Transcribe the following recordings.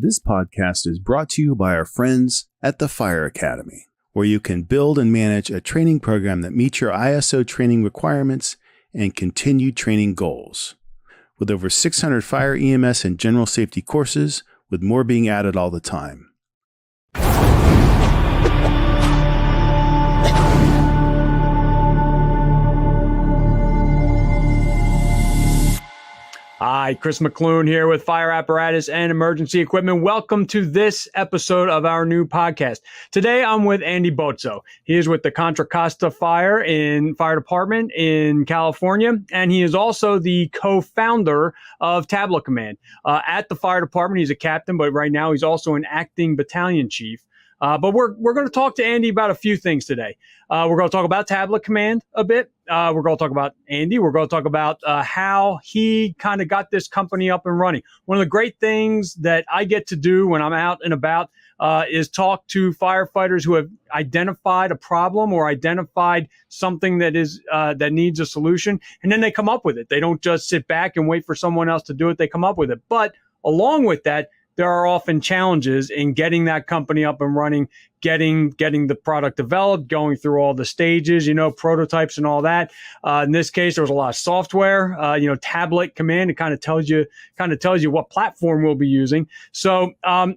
This podcast is brought to you by our friends at the Fire Academy, where you can build and manage a training program that meets your ISO training requirements and continued training goals. With over 600 fire, EMS, and general safety courses, with more being added all the time. Hi, Chris McClune here with Fire Apparatus and Emergency Equipment. Welcome to this episode of our new podcast. Today, I'm with Andy Bozzo. He is with the Contra Costa Fire Department in California, and he is also the co-founder of Tablet Command. At the fire department, he's a captain, but right now he's also an acting battalion chief. But we're going to talk to Andy about a few things today. We're going to talk about Tablet Command a bit. We're going to talk about Andy. We're going to talk about how he kind of got this company up and running. One of the great things that I get to do when I'm out and about is talk to firefighters who have identified a problem or identified something that is that needs a solution, and then they come up with it. They don't just sit back and wait for someone else to do it. They come up with it. But along with that, there are often challenges in getting that company up and running, getting the product developed, going through all the stages, prototypes and all that. In this case, there was a lot of software, Tablet Command. It kind of tells you what platform we'll be using. So there's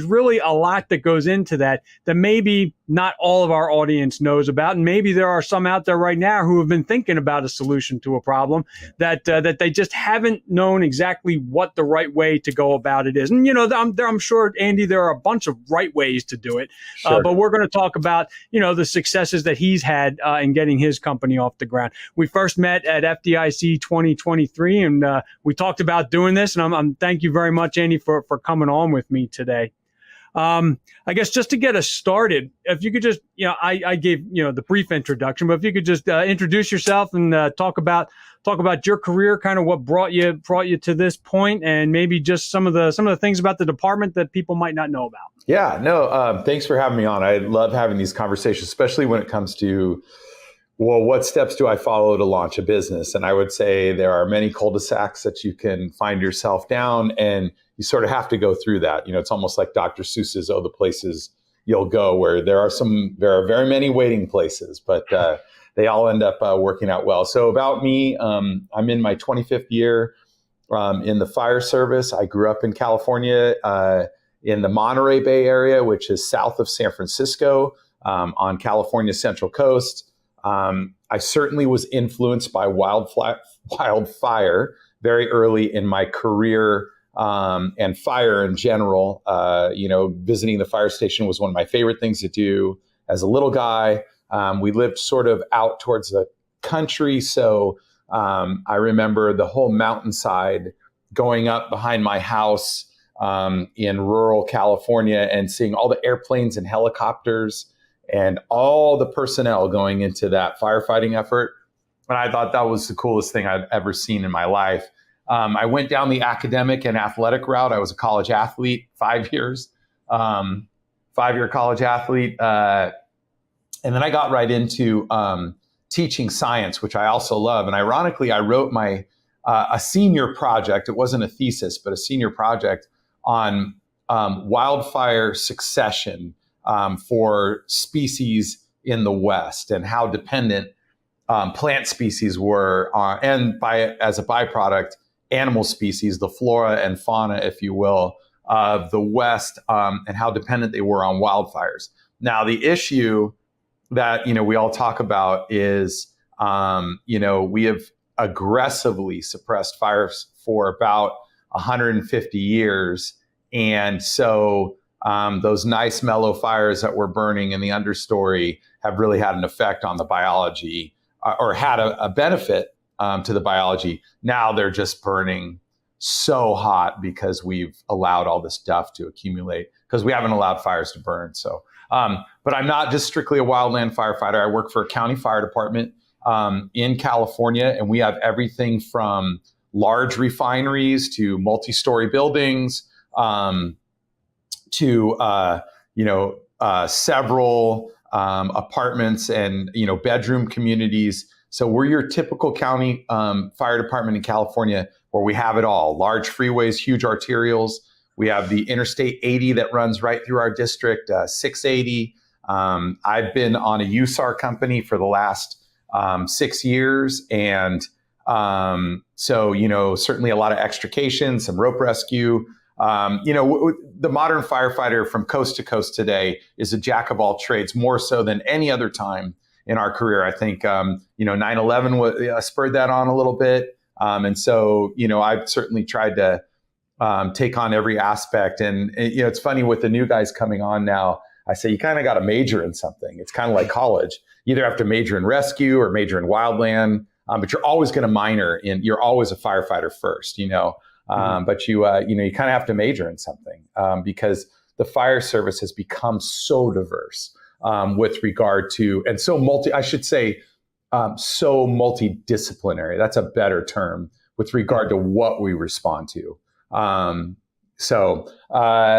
really a lot that goes into that maybe not all of our audience knows about. And maybe there are some out there right now who have been thinking about a solution to a problem that they just haven't known exactly what the right way to go about it is. And, I'm sure, Andy, there are a bunch of right ways to do it. Sure. But we're going to talk about, the successes that he's had in getting his company off the ground. We first met at FDIC 2023, and we talked about doing this. And I'm thank you very much, Andy, for coming on with me today. I guess just to get us started, if you could just, I gave, the brief introduction, but if you could just introduce yourself and talk about your career, kind of what brought you to this point, and maybe just some of the things about the department that people might not know about. Yeah, no, thanks for having me on. I love having these conversations, especially when it comes to, well, what steps do I follow to launch a business? And I would say there are many cul-de-sacs that you can find yourself down, and you sort of have to go through that. It's almost like Dr. Seuss's "Oh, the Places You'll Go," where there are very many waiting places, but they all end up working out well. So about me, I'm in my 25th year in the fire service. I grew up in California, in the Monterey Bay area, which is south of San Francisco, on California's Central Coast. I certainly was influenced by wildfire very early in my career, and fire in general. Visiting the fire station was one of my favorite things to do as a little guy. We lived sort of out towards the country, so I remember the whole mountainside going up behind my house in rural California and seeing all the airplanes and helicopters and all the personnel going into that firefighting effort. And I thought that was the coolest thing I'd ever seen in my life. I went down the academic and athletic route. I was a college athlete, 5 years, 5-year college athlete. And then I got right into teaching science, which I also love. And ironically, I wrote my a senior project. It wasn't a thesis, but a senior project on wildfire succession for species in the West and how dependent plant species were on, and as a byproduct, animal species, the flora and fauna, if you will, of the West, and how dependent they were on wildfires. Now, the issue that we all talk about is we have aggressively suppressed fires for about 150 years, and so those nice mellow fires that were burning in the understory have really had an effect on the biology, or had a benefit to the biology. Now they're just burning so hot because we've allowed all this stuff to accumulate, because we haven't allowed fires to burn. So, but I'm not just strictly a wildland firefighter. I work for a county fire department in California, and we have everything from large refineries to multi-story buildings, to several apartments and bedroom communities. So we're your typical county fire department in California, where we have it all: large freeways, huge arterials, We have the Interstate 80 that runs right through our district, 680. I've been on a USAR company for the last 6 years. And so, certainly a lot of extrication, some rope rescue. The modern firefighter from coast to coast today is a jack of all trades, more so than any other time in our career. I think, 9/11 spurred that on a little bit. And so, I've certainly tried to take on every aspect. And, it's funny with the new guys coming on now, I say, you kind of got to major in something. It's kind of like college. You either have to major in rescue or major in wildland, but you're always going to minor in, you're always a firefighter first, but you kind of have to major in something because the fire service has become so diverse with regard to, and so so multidisciplinary. That's a better term with regard to what we respond to.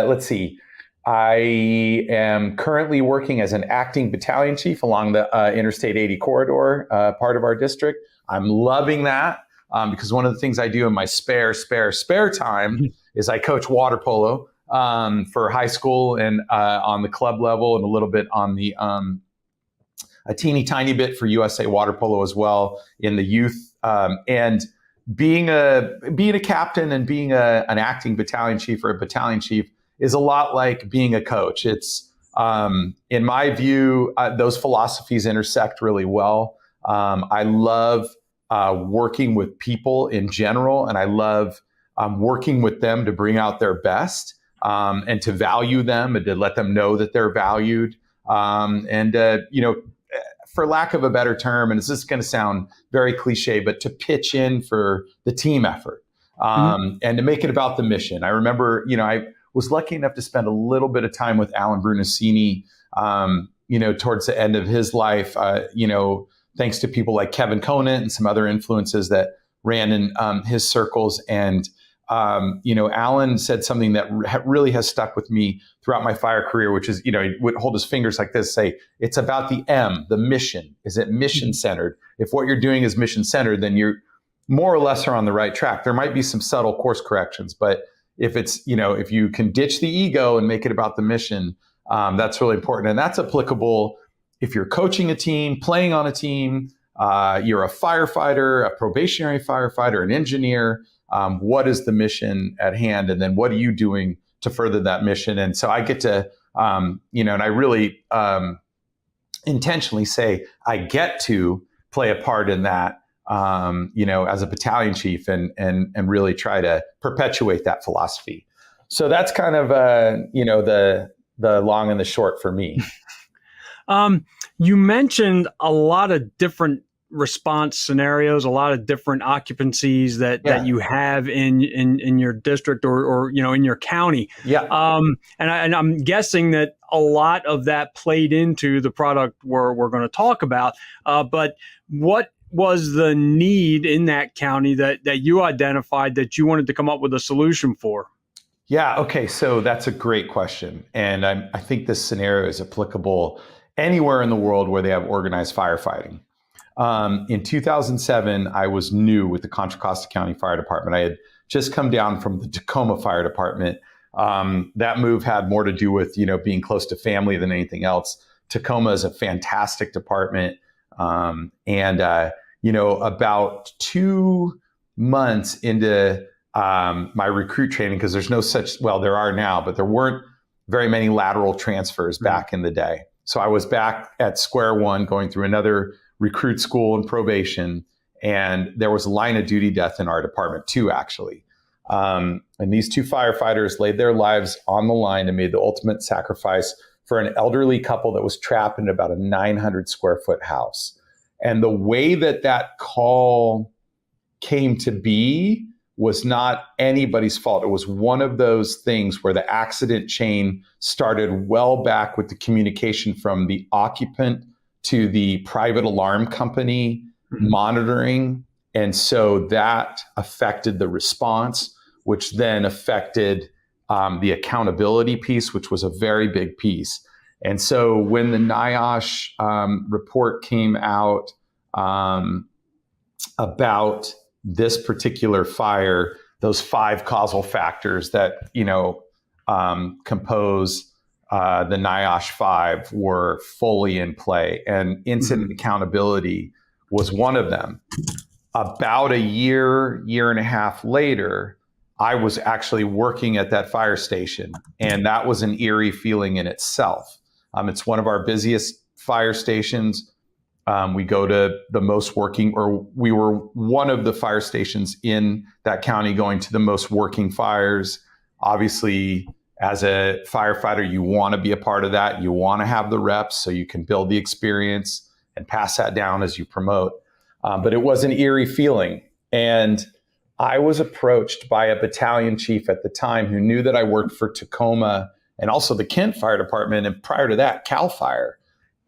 Let's see. I am currently working as an acting battalion chief along the Interstate 80 corridor, part of our district. I'm loving that because one of the things I do in my spare time is I coach water polo for high school and on the club level, and a little bit on the a teeny tiny bit for USA water polo as well in the youth. And being a captain and being an acting battalion chief or a battalion chief is a lot like being a coach. It's, in my view, those philosophies intersect really well. I love working with people in general, and I love working with them to bring out their best and to value them and to let them know that they're valued. For lack of a better term, and this is going to sound very cliche, but to pitch in for the team effort and to make it about the mission. I remember, I was lucky enough to spend a little bit of time with Alan Brunacini, towards the end of his life, thanks to people like Kevin Conant and some other influences that ran in his circles. And, Alan said something that really has stuck with me throughout my fire career, which is, he would hold his fingers like this, say, it's about the M, the mission. Is it mission centered? If what you're doing is mission centered, then you're more or less are on the right track. There might be some subtle course corrections, but if it's, if you can ditch the ego and make it about the mission, that's really important. And that's applicable if you're coaching a team, playing on a team, you're a firefighter, a probationary firefighter, an engineer. What is the mission at hand? And then what are you doing to further that mission? And so I get to, and I really intentionally say I get to play a part in that, as a battalion chief and really try to perpetuate that philosophy. So that's kind of, the long and the short for me. You mentioned a lot of different response scenarios, a lot of different occupancies that you have in your district or in your county. Yeah. And I'm guessing that a lot of that played into the product we're going to talk about. But what was the need in that county that you identified that you wanted to come up with a solution for? Yeah. Okay. So that's a great question. And I think this scenario is applicable anywhere in the world where they have organized firefighting. In 2007, I was new with the Contra Costa County Fire Department. I had just come down from the Tacoma Fire Department. That move had more to do with, being close to family than anything else. Tacoma is a fantastic department. About 2 months into my recruit training, because there's no such, well, there are now, but there weren't very many lateral transfers back in the day. So I was back at square one going through another recruit school and probation. And there was a line of duty death in our department too, actually. And these two firefighters laid their lives on the line and made the ultimate sacrifice for an elderly couple that was trapped in about a 900 square foot house. And the way that call came to be was not anybody's fault. It was one of those things where the accident chain started well back with the communication from the occupant to the private alarm company monitoring. And so that affected the response, which then affected the accountability piece, which was a very big piece. And so when the NIOSH report came out about this particular fire, those 5 causal factors that, compose the NIOSH 5 were fully in play, and incident accountability was one of them. About a year and a half later, I was actually working at that fire station, and that was an eerie feeling in itself. It's one of our busiest fire stations. We go to the most working, or we were one of the fire stations in that county going to the most working fires. Obviously, as a firefighter, you want to be a part of that. You want to have the reps so you can build the experience and pass that down as you promote. But it was an eerie feeling. And I was approached by a battalion chief at the time who knew that I worked for Tacoma and also the Kent Fire Department, and prior to that, CAL FIRE.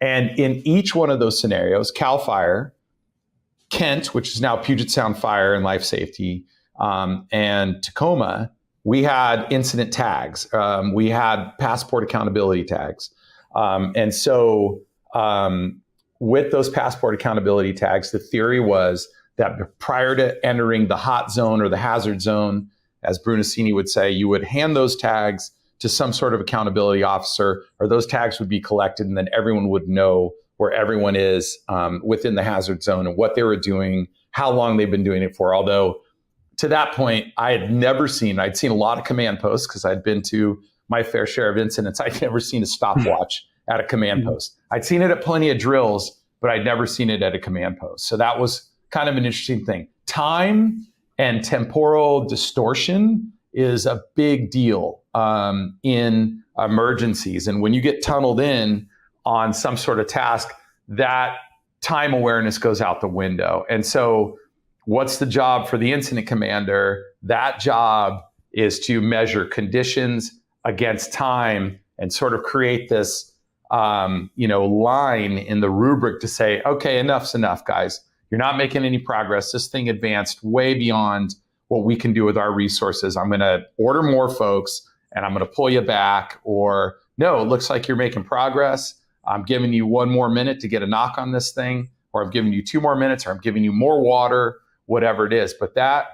And in each one of those scenarios, CAL FIRE, Kent, which is now Puget Sound Fire and Life Safety, and Tacoma, we had incident tags. We had passport accountability tags. And so with those passport accountability tags, the theory was that prior to entering the hot zone or the hazard zone, as Brunacini would say, you would hand those tags to some sort of accountability officer, or those tags would be collected, and then everyone would know where everyone is within the hazard zone and what they were doing, how long they've been doing it for. Although to that point, I'd seen a lot of command posts because I'd been to my fair share of incidents. I'd never seen a stopwatch at a command post. I'd seen it at plenty of drills, but I'd never seen it at a command post. So that was kind of an interesting thing. Time and temporal distortion is a big deal in emergencies. And when you get tunneled in on some sort of task, that time awareness goes out the window. And so what's the job for the incident commander? That job is to measure conditions against time and sort of create this line in the rubric to say, okay, enough's enough, guys. You're not making any progress. This thing advanced way beyond what we can do with our resources. I'm going to order more folks and I'm going to pull you back. Or no, it looks like you're making progress. I'm giving you 1 more minute to get a knock on this thing, or I'm giving you 2 more minutes, or I'm giving you more water, whatever it is. But that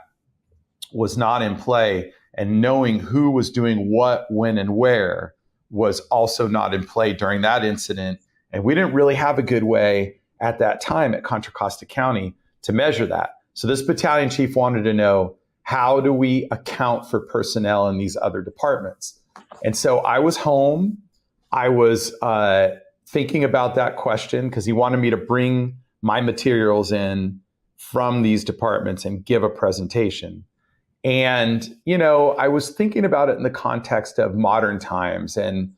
was not in play. And knowing who was doing what, when, and where was also not in play during that incident. And we didn't really have a good way at that time at Contra Costa County to measure that. So this battalion chief wanted to know, how do we account for personnel in these other departments? And so I was home. I was thinking about that question because he wanted me to bring my materials in from these departments and give a presentation. And, I was thinking about it in the context of modern times and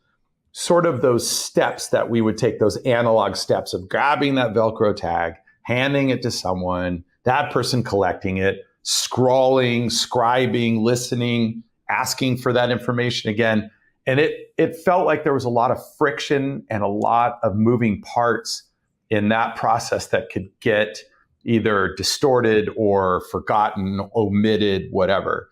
sort of those steps that we would take, those analog steps of grabbing that Velcro tag, handing it to someone, that person collecting it, scrawling, scribing, listening, asking for that information again. And it felt like there was a lot of friction and a lot of moving parts in that process that could get either distorted or forgotten, omitted, whatever.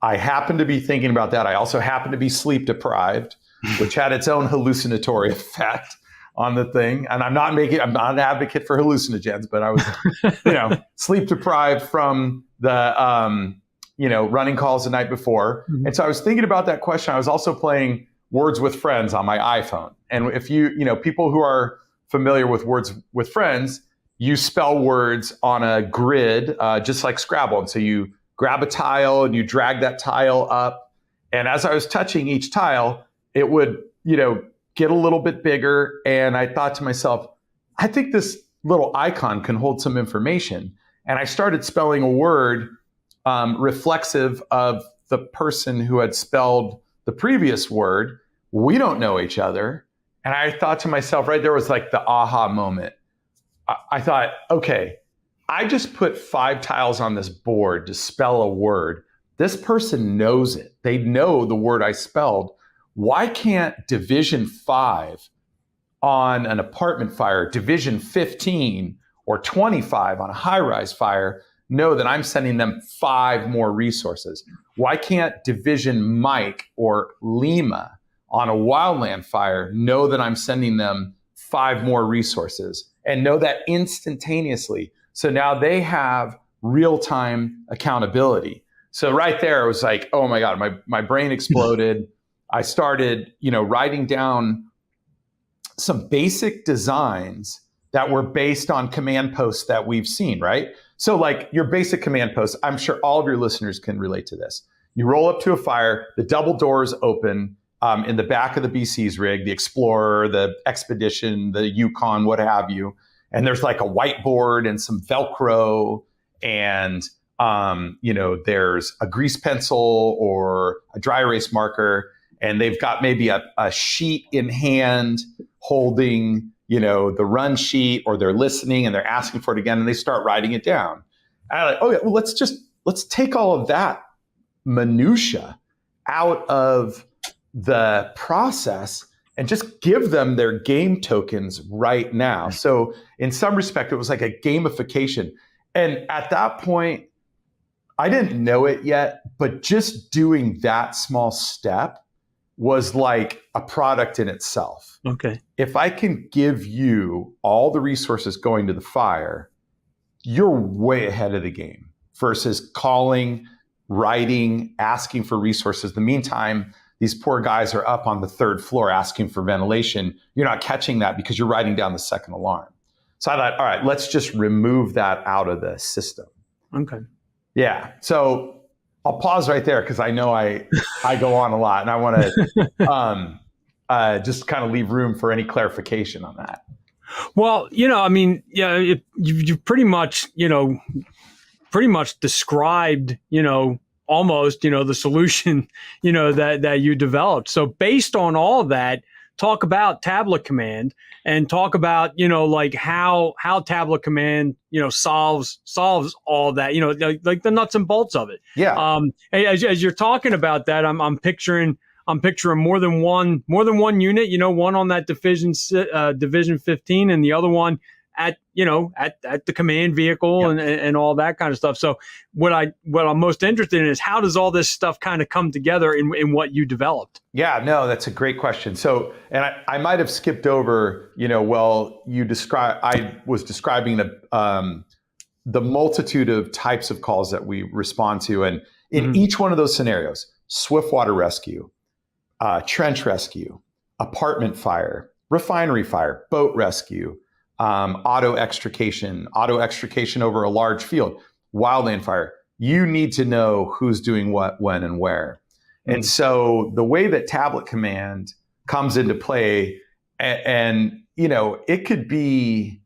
I happened to be thinking about that. I also happened to be sleep deprived, which had its own hallucinatory effect on the thing. And I'm not an advocate for hallucinogens, but I was, sleep deprived from the, running calls the night before. Mm-hmm. And so I was thinking about that question. I was also playing Words with Friends on my iPhone. And if people who are familiar with Words with Friends, you spell words on a grid, just like Scrabble. And so you grab a tile and you drag that tile up. And as I was touching each tile, it would, get a little bit bigger. And I thought to myself, I think this little icon can hold some information. And I started spelling a word reflexive of the person who had spelled the previous word. We don't know each other. And I thought to myself, right there was like the aha moment. I thought, okay, I just put 5 tiles on this board to spell a word. This person knows it. They know the word I spelled. Why can't Division 5 on an apartment fire, Division 15 or 25 on a high-rise fire know that I'm sending them 5 more resources? Why can't Division Mike or Lima on a wildland fire know that I'm sending them 5 more resources and know that instantaneously? So now they have real-time accountability. So right there, it was like, oh my God, my brain exploded. I started, writing down some basic designs that were based on command posts that we've seen, right? So like your basic command posts, I'm sure all of your listeners can relate to this. You roll up to a fire, the double doors open in the back of the BC's rig, the Explorer, the Expedition, the Yukon, what have you. And there's like a whiteboard and some Velcro and, there's a grease pencil or a dry erase marker. And they've got maybe a sheet in hand holding, the run sheet, or they're listening and they're asking for it again and they start writing it down. And I'm like, oh yeah, well, let's take all of that minutia out of the process and just give them their game tokens right now. So in some respect, it was like a gamification. And at that point, I didn't know it yet, but just doing that small step was like a product in itself. Okay. If I can give you all the resources going to the fire, you're way ahead of the game versus calling, writing, asking for resources. In the meantime, these poor guys are up on the 3rd floor asking for ventilation. You're not catching that because you're writing down the second alarm. So I thought, all right, let's just remove that out of the system. Okay. Yeah. So I'll pause right there because I know I go on a lot and I want to just kind of leave room for any clarification on that. Well, you've pretty much described, almost, the solution, that you developed. So based on all of that, talk about tablet command and talk about, how tablet command, solves all that, like the nuts and bolts of it. Yeah. As you're talking about that, I'm picturing more than one unit, one on that division 15 and the other one at the command vehicle. Yep. and all that kind of stuff. So what I'm most interested in is how does all this stuff kind of come together in what you developed? Yeah, no, that's a great question. So, and I might have skipped over, I was describing the multitude of types of calls that we respond to. And in each one of those scenarios, swift water rescue, trench rescue, apartment fire, refinery fire, boat rescue, auto extrication over a large field, wildland fire. You need to know who's doing what, when, and where. And so the way that tablet command comes into play, and it could be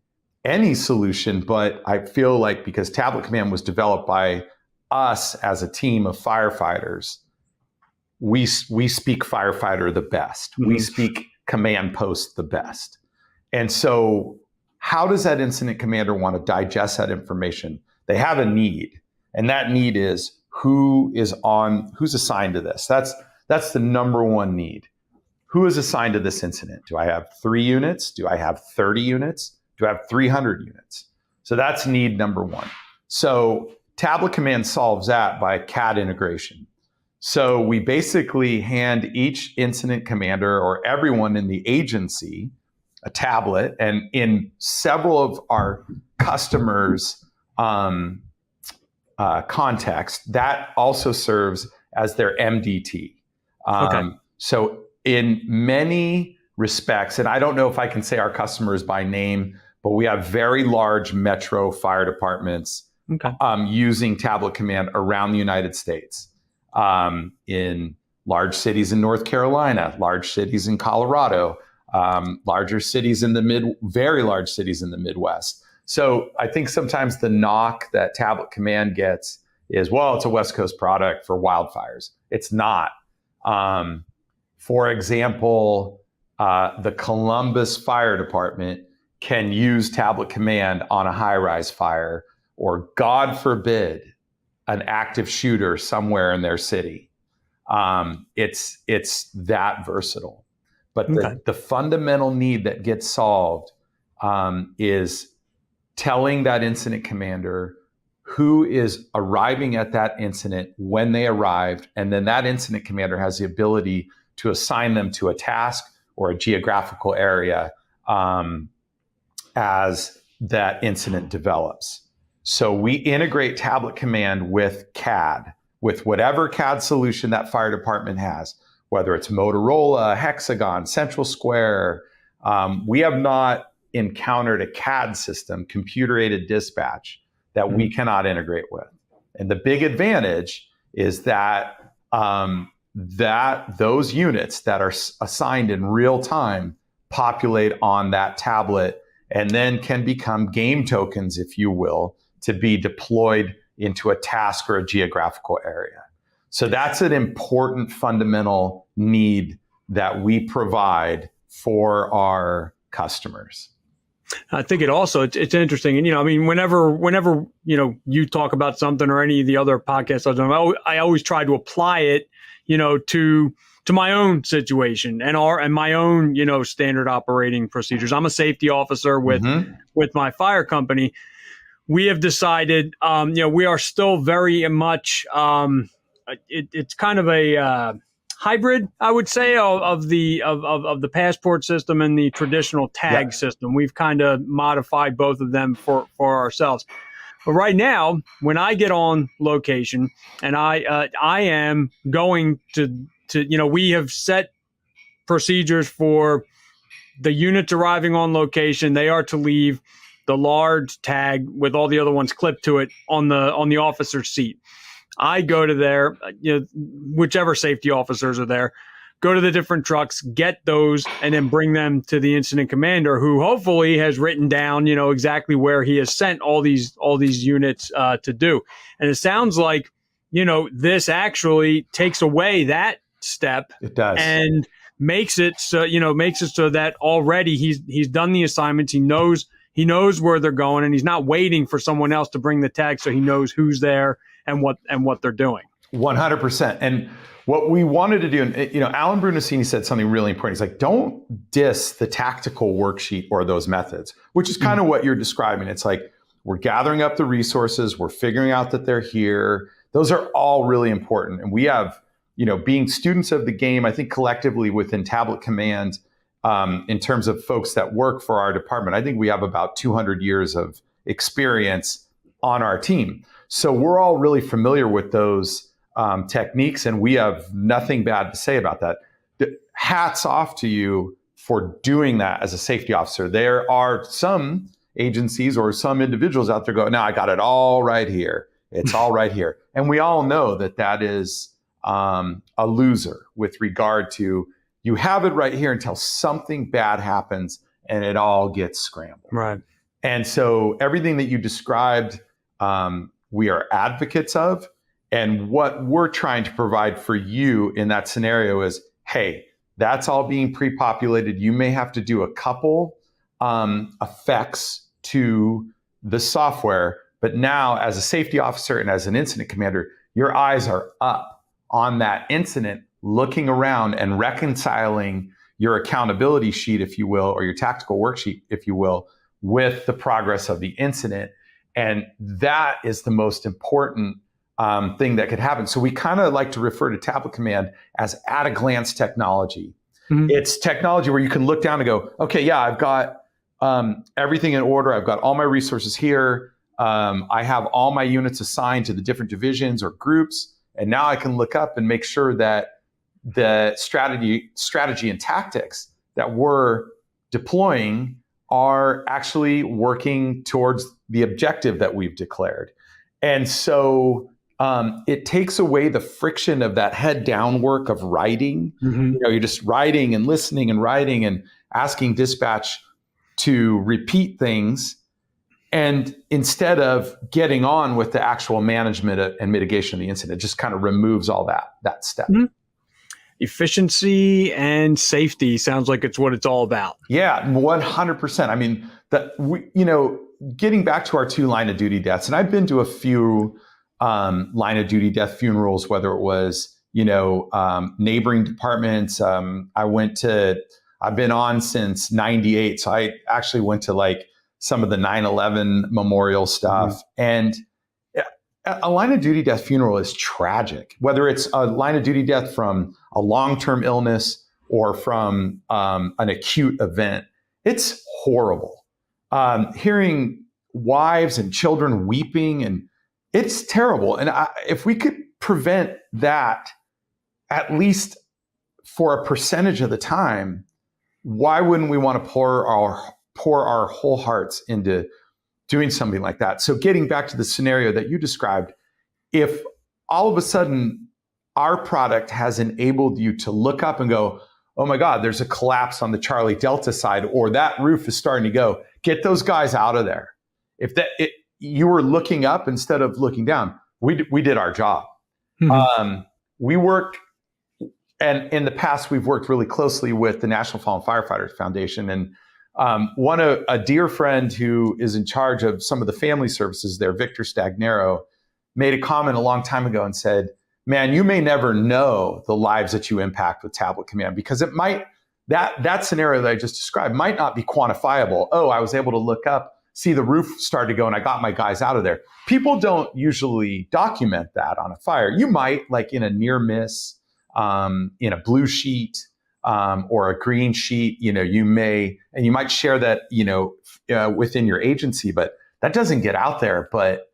any solution, but I feel like because tablet command was developed by us as a team of firefighters, we speak firefighter the best. We speak command post the best. And so how does that incident commander want to digest that information? They have a need, and that need is who's assigned to this. That's the number one need. Who is assigned to this incident? Do I have 3 units? Do I have 30 units? Do I have 300 units? So that's need number one. So tablet command solves that by CAD integration. So we basically hand each incident commander or everyone in the agency a tablet, and in several of our customers' context, that also serves as their MDT. So in many respects, and I don't know if I can say our customers by name, but we have very large metro fire departments using tablet command around the United States, in large cities in North Carolina, large cities in Colorado, larger cities in very large cities in the Midwest. So I think sometimes the knock that tablet command gets is, well, it's a West Coast product for wildfires. It's not. For example, the Columbus Fire Department can use tablet command on a high-rise fire, or God forbid, an active shooter somewhere in their city. It's that versatile. But the fundamental need that gets solved is telling that incident commander who is arriving at that incident, when they arrived, and then that incident commander has the ability to assign them to a task or a geographical area as that incident develops. So we integrate tablet command with CAD, with whatever CAD solution that fire department has. whether it's Motorola, Hexagon, Central Square. We have not encountered a CAD system, computer-aided dispatch, that we cannot integrate with. And the big advantage is that those units that are assigned in real time populate on that tablet and then can become game tokens, if you will, to be deployed into a task or a geographical area. So that's an important fundamental need that we provide for our customers. I think it's interesting. And, I mean, whenever, you talk about something or any of the other podcasts I've done, I always try to apply it, to my own situation and my own, standard operating procedures. I'm a safety officer with my fire company. We have decided, we are still very much, it's kind of a hybrid, I would say, of the passport system and the traditional tag system. We've kind of modified both of them for ourselves. But right now, when I get on location and I am going to we have set procedures for the units arriving on location. They are to leave the large tag with all the other ones clipped to it on the officer's seat. I go to there, whichever safety officers are there, go to the different trucks, get those, and then bring them to the incident commander, who hopefully has written down, exactly where he has sent all these units to do. And it sounds like, this actually takes away that step. It does. And makes it so that already he's done the assignments. He knows where they're going, and he's not waiting for someone else to bring the tag, so he knows who's there and what they're doing. 100%. And what we wanted to do, and Alan Brunacini said something really important. He's like, don't diss the tactical worksheet or those methods, which is kind of what you're describing. It's like, we're gathering up the resources, we're figuring out that they're here. Those are all really important. And we have, being students of the game, I think collectively within Tablet Command, in terms of folks that work for our department, I think we have about 200 years of experience on our team. So we're all really familiar with those techniques, and we have nothing bad to say about that. Hats off to you for doing that as a safety officer. There are some agencies or some individuals out there going, no, I got it all right here. It's all right here. And we all know that is a loser with regard to, you have it right here until something bad happens and it all gets scrambled. Right. And so everything that you described, we are advocates of. And what we're trying to provide for you in that scenario is, hey, that's all being pre-populated. You may have to do a couple effects to the software, but now as a safety officer and as an incident commander, your eyes are up on that incident, looking around and reconciling your accountability sheet, if you will, or your tactical worksheet, if you will, with the progress of the incident. And that is the most important thing that could happen. So we kind of like to refer to Tablet Command as at-a-glance technology. Mm-hmm. It's technology where you can look down and go, okay, yeah, I've got everything in order. I've got all my resources here. I have all my units assigned to the different divisions or groups. And now I can look up and make sure that the strategy and tactics that we're deploying are actually working towards the objective that we've declared. And so it takes away the friction of that head down work of writing. Mm-hmm. You're just writing and listening and writing and asking dispatch to repeat things. And instead of getting on with the actual management and mitigation of the incident, it just kind of removes all that step. Mm-hmm. Efficiency and safety sounds like it's what it's all about. Yeah, 100%. I mean, getting back to our 2 line of duty deaths, and I've been to a few line of duty death funerals, whether it was, neighboring departments. I've been on since 98. So I actually went to some of the 9/11 memorial stuff. Mm-hmm. And a line of duty death funeral is tragic, whether it's a line of duty death from a long-term illness or from an acute event. It's horrible. Hearing wives and children weeping, and it's terrible. And if we could prevent that at least for a percentage of the time, why wouldn't we want to pour our whole hearts into doing something like that? So getting back to the scenario that you described, if all of a sudden our product has enabled you to look up and go, oh my God, there's a collapse on the Charlie Delta side, or that roof is starting to go, get those guys out of there. If you were looking up instead of looking down, we did our job. Mm-hmm. We worked, and in the past, we've worked really closely with the National Fallen Firefighters Foundation. And a dear friend who is in charge of some of the family services there, Victor Stagnero, made a comment a long time ago and said, man, you may never know the lives that you impact with Tablet Command, because it might, that scenario that I just described might not be quantifiable. Oh, I was able to look up, see the roof start to go, and I got my guys out of there. People don't usually document that on a fire. You might, like in a near miss, in a blue sheet or a green sheet, you might share that, within your agency, but that doesn't get out there. But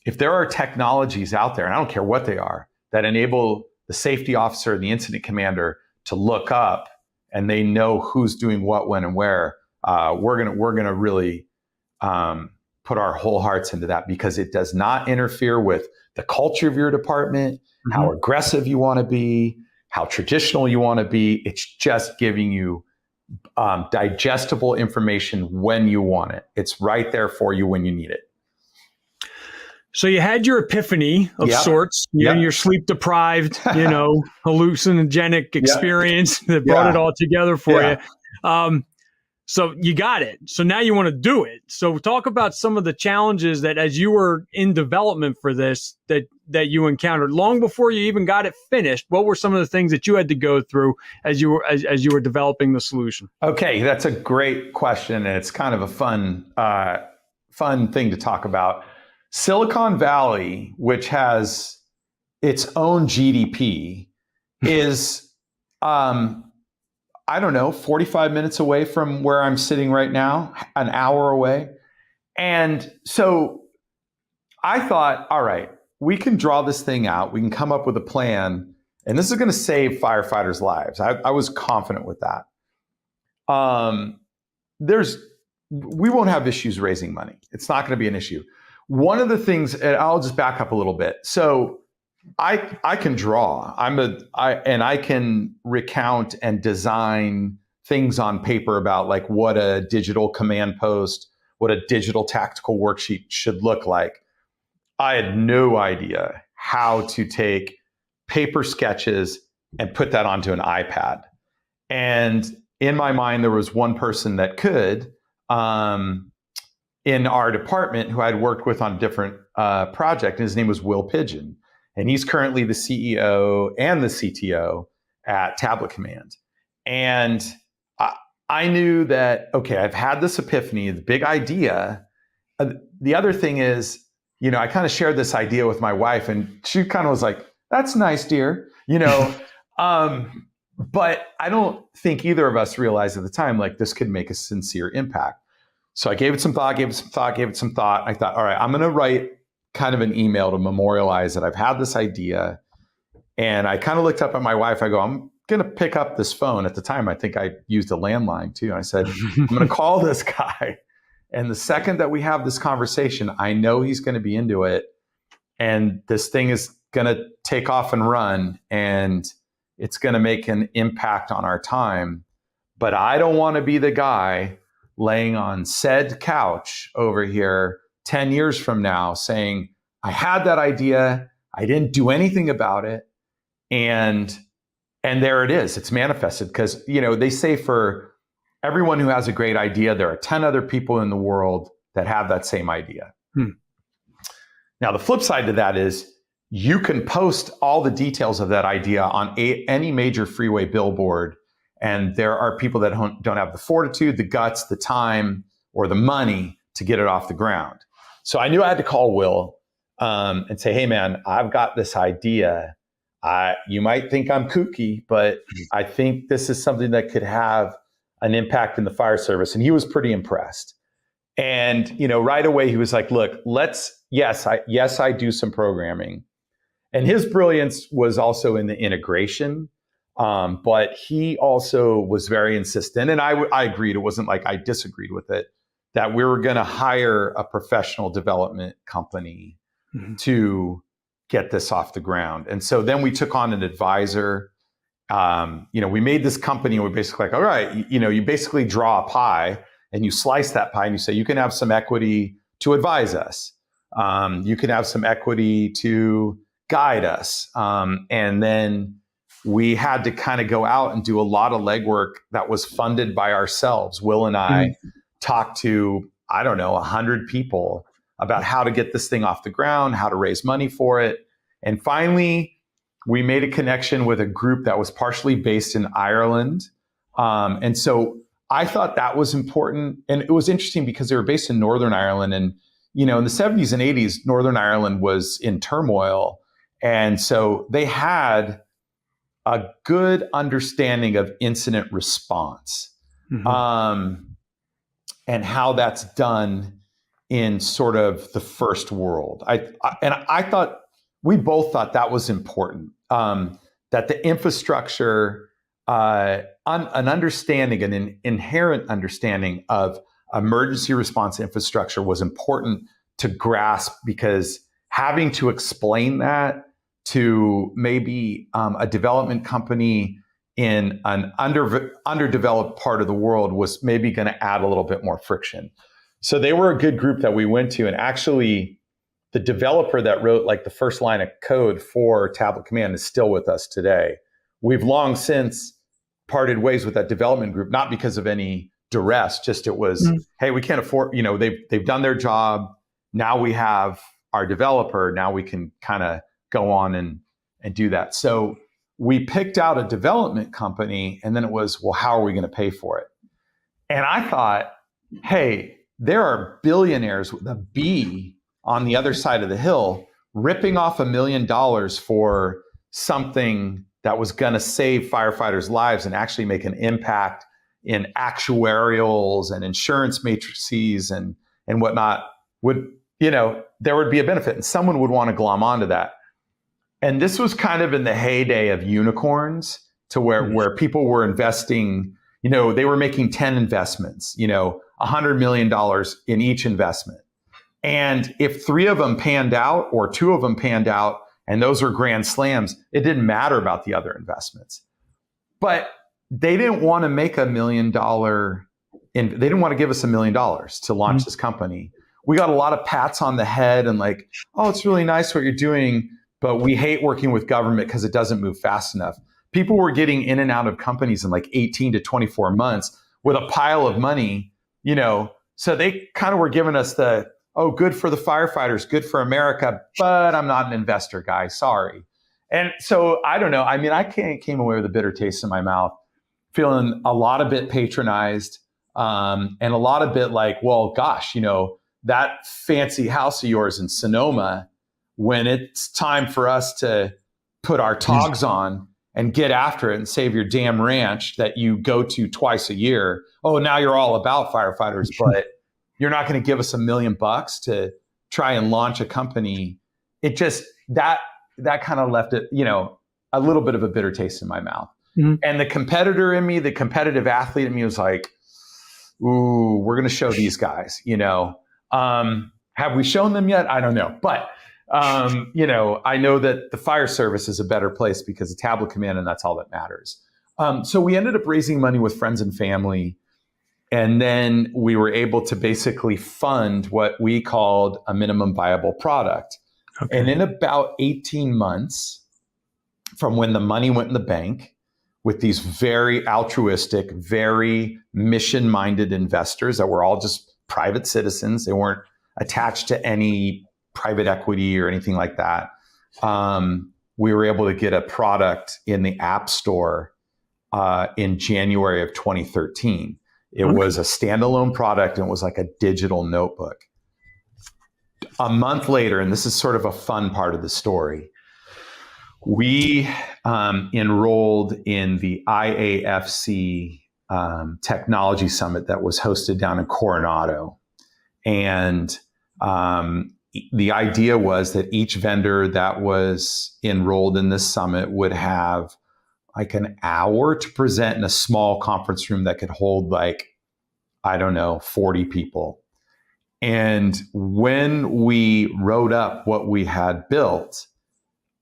if there are technologies out there, and I don't care what they are, that enable the safety officer and the incident commander to look up, and they know who's doing what, when, and where, we're gonna really put our whole hearts into that, because it does not interfere with the culture of your department, mm-hmm. how aggressive you want to be, how traditional you want to be. It's just giving you digestible information when you want it. It's right there for you when you need it. So you had your epiphany of sorts, your sleep deprived, hallucinogenic experience that brought it all together for you. So you got it. So now you want to do it. So talk about some of the challenges that, as you were in development for this, that you encountered long before you even got it finished. What were some of the things that you had to go through as you were developing the solution? Okay, that's a great question, and it's kind of a fun thing to talk about. Silicon Valley, which has its own GDP, is, 45 minutes away from where I'm sitting right now, an hour away. And so I thought, all right, we can draw this thing out. We can come up with a plan, and this is going to save firefighters' lives. I was confident with that. We won't have issues raising money. It's not going to be an issue. One of the things, and I'll just back up a little bit. So I can draw. I can recount and design things on paper about like what a digital command post, what a digital tactical worksheet should look like. I had no idea how to take paper sketches and put that onto an iPad. And in my mind, there was one person that could, in our department, who I'd worked with on a different project, and his name was Will Pigeon. And he's currently the CEO and the CTO at Tablet Command. And I knew that, okay, I've had this epiphany, the big idea. The other thing is, I kind of shared this idea with my wife, and she kind of was like, that's nice, dear, but I don't think either of us realized at the time, like, this could make a sincere impact. So I gave it some thought. I thought, all right, I'm going to write kind of an email to memorialize that I've had this idea. And I kind of looked up at my wife. I go, I'm going to pick up this phone. At the time, I think I used a landline too. And I said, I'm going to call this guy. And the second that we have this conversation, I know he's going to be into it. And this thing is going to take off and run. And it's going to make an impact on our time. But I don't want to be the guy laying on said couch over here 10 years from now saying, I had that idea, I didn't do anything about it, and there it is, it's manifested. Because they say for everyone who has a great idea, there are 10 other people in the world that have that same idea. Now, the flip side to that is you can post all the details of that idea on any major freeway billboard, and there are people that don't have the fortitude, the guts, the time, or the money to get it off the ground. So I knew I had to call Will and say, hey, man, I've got this idea. You might think I'm kooky, but I think this is something that could have an impact in the fire service. And he was pretty impressed. And, right away, he was like, look, I do some programming. And his brilliance was also in the integration But he also was very insistent, and I agreed. It wasn't like I disagreed with it, that we were going to hire a professional development company to get this off the ground. And so then we took on an advisor. We made this company, and we're basically like, all right, you basically draw a pie and you slice that pie and you say, you can have some equity to advise us. You can have some equity to guide us. And then we had to kind of go out and do a lot of legwork that was funded by ourselves. Will and I talked to, 100 people about how to get this thing off the ground, how to raise money for it. And finally, we made a connection with a group that was partially based in Ireland. And so I thought that was important. And it was interesting because they were based in Northern Ireland. And, in the 70s and 80s, Northern Ireland was in turmoil. And so they had a good understanding of incident response and how that's done in sort of the first world. I thought, we both thought that was important, that the infrastructure, an understanding, an inherent understanding of emergency response infrastructure was important to grasp, because having to explain that to maybe a development company in an underdeveloped part of the world was maybe going to add a little bit more friction. So they were a good group that we went to. And actually, the developer that wrote like the first line of code for Tablet Command is still with us today. We've long since parted ways with that development group, not because of any duress, just it was, hey, we can't afford, they've done their job. Now we have our developer. Now we can kind of go on and do that. So we picked out a development company, and then it was, well, how are we going to pay for it? And I thought, hey, there are billionaires with a B on the other side of the hill ripping off $1 million for something that was going to save firefighters' lives and actually make an impact in actuarials and insurance matrices and whatnot. There would be a benefit, and someone would want to glom onto that. And this was kind of in the heyday of unicorns, to where people were investing, they were making 10 investments, $100 million in each investment. And if 3 of them panned out or 2 of them panned out, and those were grand slams, it didn't matter about the other investments. But they didn't want to make $1 million, they didn't want to give us $1 million to launch this company. We got a lot of pats on the head and like, oh, it's really nice what you're doing, but we hate working with government because it doesn't move fast enough. People were getting in and out of companies in like 18 to 24 months with a pile of money, so they kind of were giving us the, oh, good for the firefighters, good for America, but I'm not an investor guy, sorry. And so I don't know. I mean, I came away with a bitter taste in my mouth, feeling a lot of bit patronized, and a lot of bit like, well, gosh, that fancy house of yours in Sonoma, when it's time for us to put our togs on and get after it and save your damn ranch that you go to twice a year. Oh, now you're all about firefighters, but you're not going to give us $1 million to try and launch a company. It just, that kind of left it, a little bit of a bitter taste in my mouth. And the competitor in me, the competitive athlete in me was like, ooh, we're going to show these guys, have we shown them yet? I don't know. But, I know that the fire service is a better place because of Tablet Command, and that's all that matters. So we ended up raising money with friends and family. And then we were able to basically fund what we called a minimum viable product. Okay. And in about 18 months from when the money went in the bank, with these very altruistic, very mission-minded investors that were all just private citizens, they weren't attached to any private equity or anything like that, we were able to get a product in the App Store in January of 2013. It was a standalone product, and it was like a digital notebook. A month later, and this is sort of a fun part of the story, we enrolled in the IAFC Technology Summit that was hosted down in Coronado. And the idea was that each vendor that was enrolled in this summit would have like an hour to present in a small conference room that could hold like, I don't know, 40 people. And when we wrote up what we had built,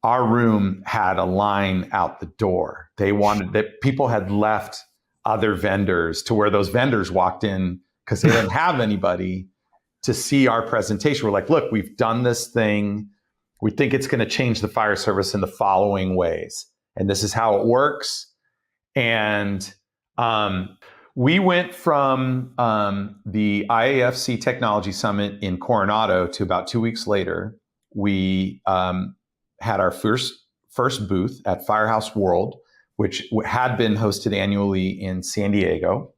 our room had a line out the door. They wanted that people had left other vendors to where those vendors walked in because they didn't have anybody to see our presentation. We're like, look, we've done this thing. We think it's going to change the fire service in the following ways. And this is how it works. And we went from the IAFC Technology Summit in Coronado to about 2 weeks later. We had our first booth at Firehouse World, which had been hosted annually in San Diego.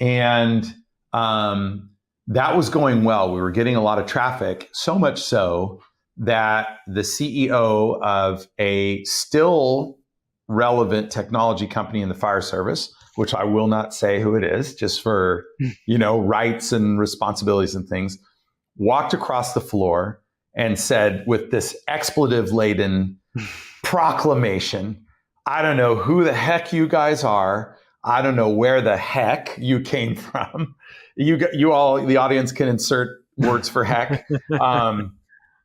And that was going well. We were getting a lot of traffic, so much so that the CEO of a still relevant technology company in the fire service, which I will not say who it is, just for, rights and responsibilities and things, walked across the floor and said with this expletive-laden proclamation, I don't know who the heck you guys are. I don't know where the heck you came from. You all, the audience can insert words for heck.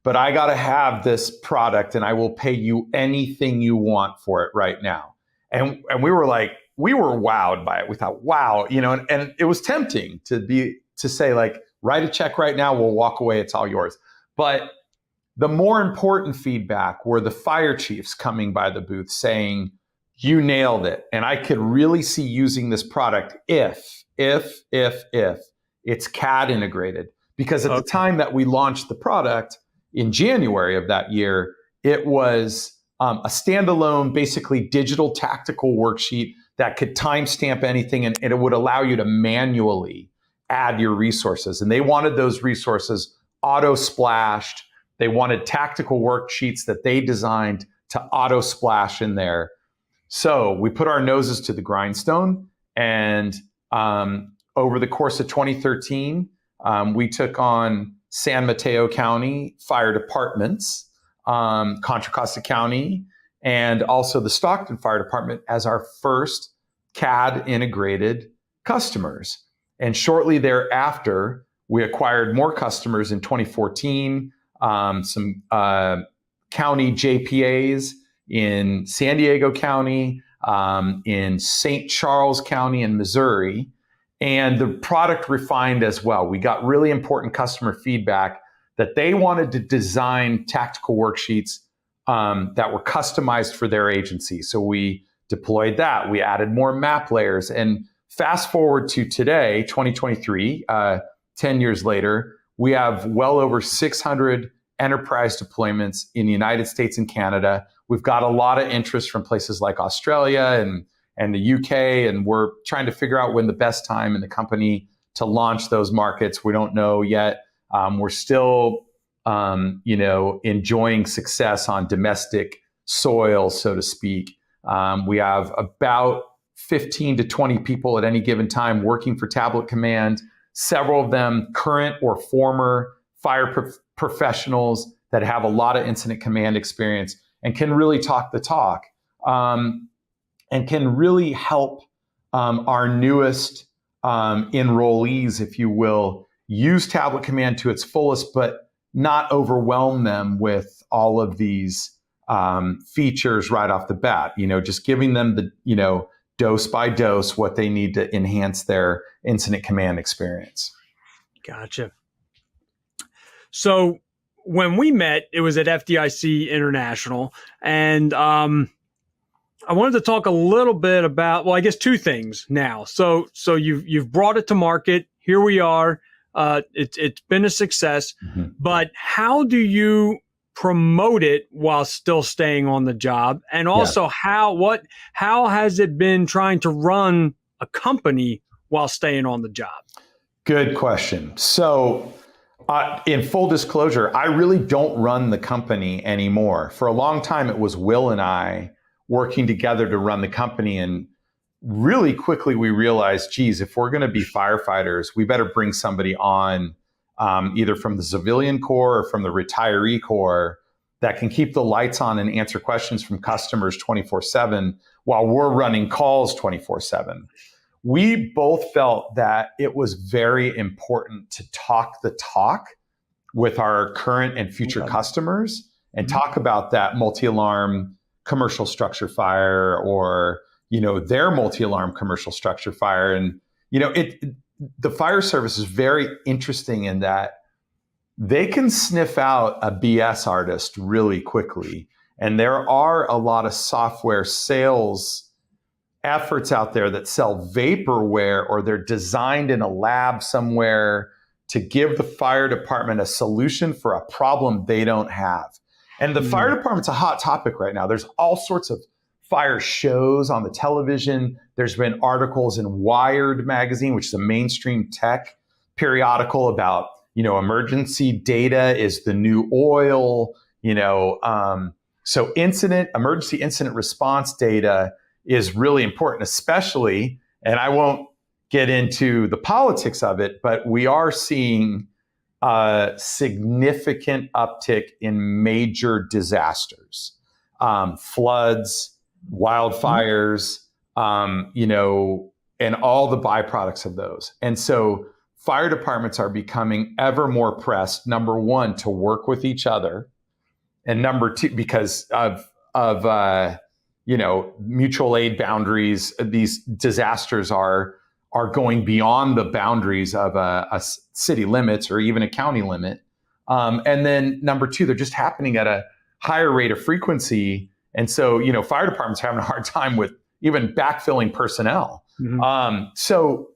But I got to have this product and I will pay you anything you want for it right now. And we were wowed by it. We thought, wow, and it was tempting to say like, write a check right now. We'll walk away. It's all yours. But the more important feedback were the fire chiefs coming by the booth saying, you nailed it. And I could really see using this product if it's CAD integrated. Because at the time that we launched the product, in January of that year, it was a standalone, basically digital tactical worksheet that could timestamp anything and it would allow you to manually add your resources. And they wanted those resources auto-splashed. They wanted tactical worksheets that they designed to auto-splash in there. So we put our noses to the grindstone. And over the course of 2013, we took on San Mateo County Fire Departments, Contra Costa County, and also the Stockton Fire Department as our first CAD integrated customers. And shortly thereafter, we acquired more customers in 2014, some county JPAs in San Diego County, in St. Charles County in Missouri. And the product refined as well. We got really important customer feedback that they wanted to design tactical worksheets that were customized for their agency. So we deployed that. We added more map layers. And fast forward to today, 2023, 10 years later, we have well over 600 enterprise deployments in the United States and Canada. We've got a lot of interest from places like Australia and the UK, and we're trying to figure out when the best time in the company to launch those markets. We don't know yet. We're still, enjoying success on domestic soil, so to speak. We have about 15 to 20 people at any given time working for Tablet Command, several of them current or former fire professionals that have a lot of incident command experience and can really talk the talk. And can really help our newest enrollees, if you will, use Tablet Command to its fullest, but not overwhelm them with all of these features right off the bat. Just giving them the, dose by dose what they need to enhance their incident command experience. Gotcha. So when we met, it was at FDIC International, and I wanted to talk a little bit about, well, I guess two things now. So you've brought it to market. Here we are. It's been a success, but how do you promote it while still staying on the job? And also how has it been trying to run a company while staying on the job? Good question. So in full disclosure, I really don't run the company anymore. For a long time, it was Will and I working together to run the company. And really quickly, we realized, geez, if we're going to be firefighters, we better bring somebody on either from the civilian corps or from the retiree corps that can keep the lights on and answer questions from customers 24/7 while we're running calls 24/7. We both felt that it was very important to talk the talk with our current and future customers and talk about that multi-alarm commercial structure fire or, their multi-alarm commercial structure fire. And, the fire service is very interesting in that they can sniff out a BS artist really quickly. And there are a lot of software sales efforts out there that sell vaporware, or they're designed in a lab somewhere to give the fire department a solution for a problem they don't have. And the fire department's a hot topic right now. There's all sorts of fire shows on the television. There's been articles in Wired magazine, which is a mainstream tech periodical, about emergency data is the new oil, so emergency incident response data is really important, especially, and I won't get into the politics of it, but we are seeing a significant uptick in major disasters, floods, wildfires, and all the byproducts of those. And so fire departments are becoming ever more pressed, number one, to work with each other, and number two, because of mutual aid boundaries. These disasters are going beyond the boundaries of a city limits or even a county limit. And then number two, they're just happening at a higher rate of frequency. And so, fire departments are having a hard time with even backfilling personnel. So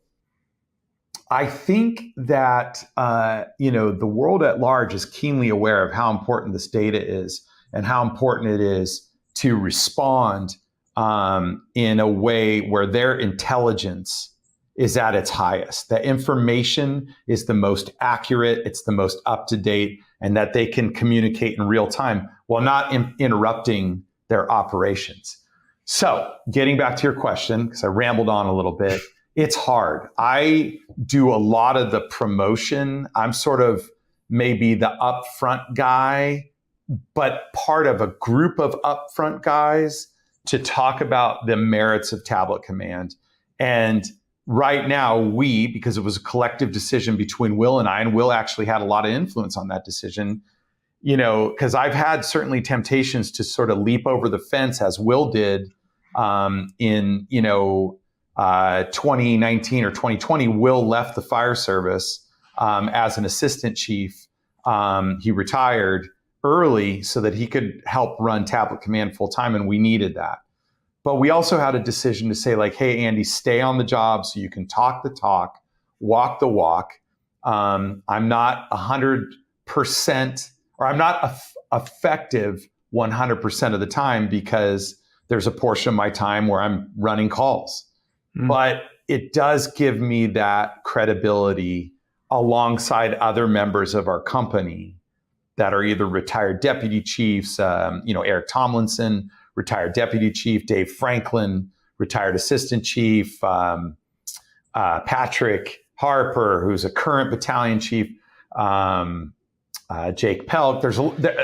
I think that, the world at large is keenly aware of how important this data is and how important it is to respond in a way where their intelligence is at its highest, that information is the most accurate, it's the most up-to-date, and that they can communicate in real time while not interrupting their operations. So getting back to your question, because I rambled on a little bit, it's hard. I do a lot of the promotion. I'm sort of maybe the upfront guy, but part of a group of upfront guys to talk about the merits of Tablet Command. And right now, because it was a collective decision between Will and I, and Will actually had a lot of influence on that decision, because I've had certainly temptations to sort of leap over the fence as Will did in 2019 or 2020. Will left the fire service as an assistant chief. He retired early so that he could help run Tablet Command full time, and we needed that. But we also had a decision to say, like, hey, Andy, stay on the job so you can talk the talk, walk the walk. I'm not 100%, or I'm not effective 100% of the time, because there's a portion of my time where I'm running calls. But it does give me that credibility alongside other members of our company that are either retired deputy chiefs, Eric Tomlinson, retired deputy chief, Dave Franklin, retired assistant chief, Patrick Harper, who's a current battalion chief, Jake Pelk.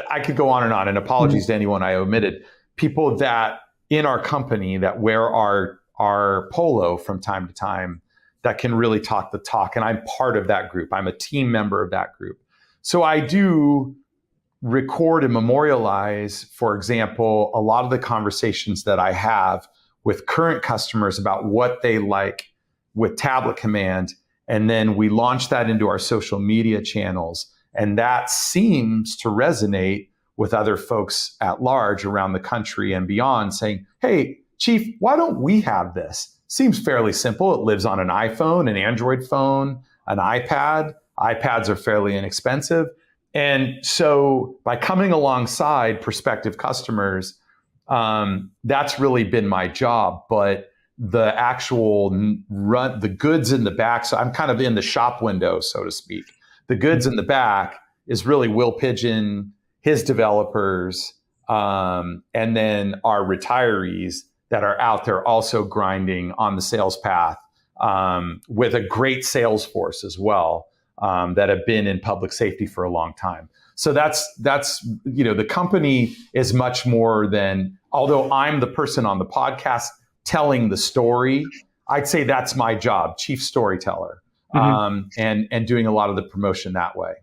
I could go on, and apologies to anyone I omitted. People that in our company that wear our polo from time to time that can really talk the talk. And I'm part of that group. I'm a team member of that group. So I do record and memorialize, for example, a lot of the conversations that I have with current customers about what they like with Tablet Command. And then we launch that into our social media channels. And that seems to resonate with other folks at large around the country and beyond, saying, hey, Chief, why don't we have this? Seems fairly simple. It lives on an iPhone, an Android phone, an iPad. iPads are fairly inexpensive. And so by coming alongside prospective customers, that's really been my job. But the actual the goods in the back, so I'm kind of in the shop window, so to speak. The goods in the back is really Will Pigeon, his developers, and then our retirees that are out there also grinding on the sales path with a great sales force as well. that have been in public safety for a long time. So that's the company is much more than, although I'm the person on the podcast telling the story, I'd say that's my job, chief storyteller, and doing a lot of the promotion that way.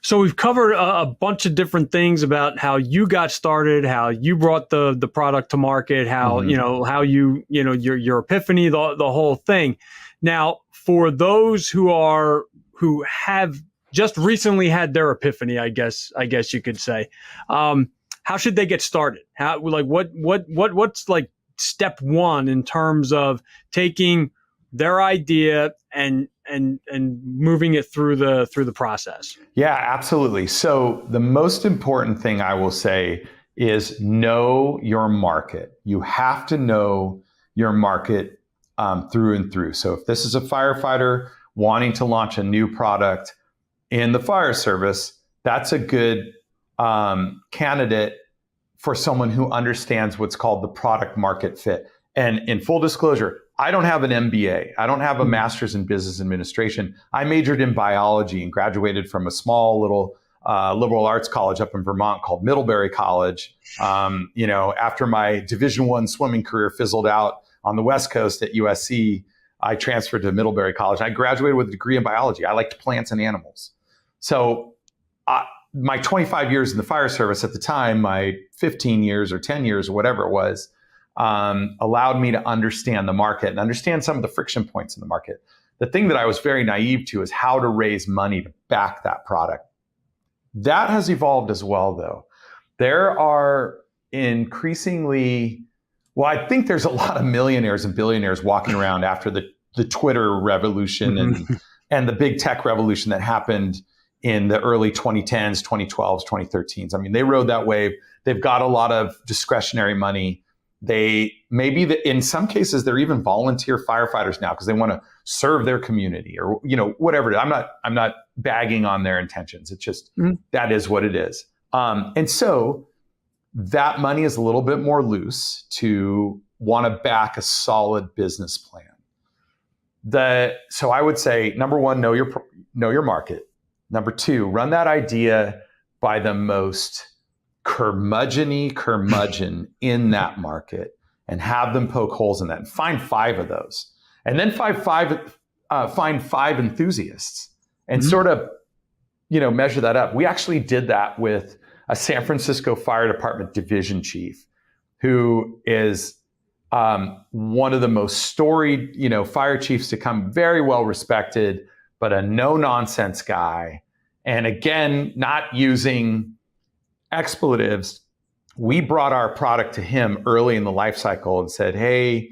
So we've covered a bunch of different things about how you got started, how you brought the product to market, how how your epiphany, the whole thing. Now, for those who have just recently had their epiphany, I guess you could say, how should they get started? How, like, what's like step one in terms of taking their idea and moving it through the process? Yeah, absolutely. So the most important thing I will say is know your market. You have to know your market through and through. So if this is a firefighter wanting to launch a new product in the fire service, that's a good candidate for someone who understands what's called the product market fit. And in full disclosure, I don't have an MBA. I don't have a master's in business administration. I majored in biology and graduated from a small little liberal arts college up in Vermont called Middlebury College. After my Division I swimming career fizzled out on the West Coast at USC, I transferred to Middlebury College. I graduated with a degree in biology. I liked plants and animals. So my 25 years in the fire service at the time, my 15 years or 10 years or whatever it was, allowed me to understand the market and understand some of the friction points in the market. The thing that I was very naive to is how to raise money to back that product. That has evolved as well, though. There are increasingly, I think there's a lot of millionaires and billionaires walking around after the Twitter revolution and the big tech revolution that happened in the early 2010s, 2012s, 2013s. I mean, they rode that wave. They've got a lot of discretionary money. In some cases, they're even volunteer firefighters now because they want to serve their community or, whatever. I'm not bagging on their intentions. It's just, that is what it is. And so that money is a little bit more loose to want to back a solid business plan. So I would say, number one, know your market. Number two, run that idea by the most curmudgeon in that market and have them poke holes in that and find 5 of those. And then find five enthusiasts and sort of, measure that up. We actually did that with a San Francisco Fire Department division chief who is one of the most storied, fire chiefs to come, very well respected, but a no-nonsense guy. And again, not using expletives. We brought our product to him early in the life cycle and said, "Hey,